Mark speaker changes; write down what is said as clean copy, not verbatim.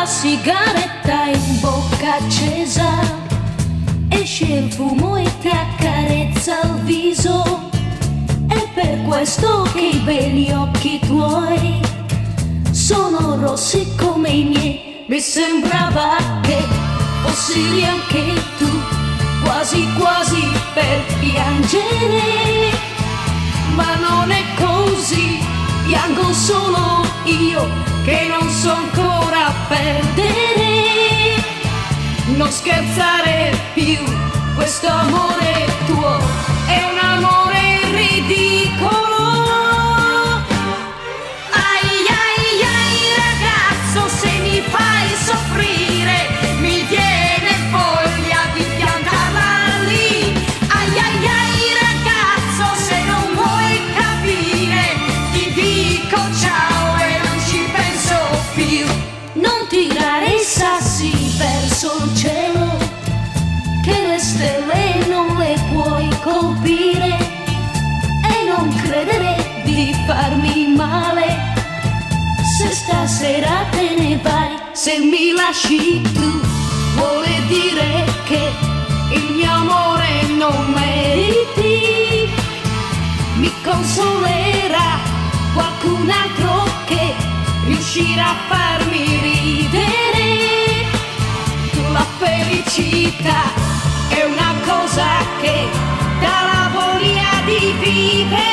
Speaker 1: la sigaretta in bocca accesa, esce il fumo e ti accarezza il viso. È per questo che i belli occhi tuoi sono rossi come i miei. Mi sembrava che fossi anche tu, quasi quasi per piangere, ma non è così, piango solo io che non so ancora perdere. Non scherzare più, questo amore tuo è un amore ridicolo. Ai ai ai ragazzo, se mi fai soffrire mi viene voglia di piantarla lì. Ai ai ai ragazzo, se non vuoi capire ti dico ciao e non ci penso più. Non tirare i sassi verso il cielo, che le stelle non le puoi colpire, e non credere di farmi male. Se stasera te ne vai, se mi lasci tu, vuole dire che il mio amore non meriti. Mi consolerà qualcun altro che riuscirà a farmi ridere. La felicità è una cosa che dà la voglia di vivere.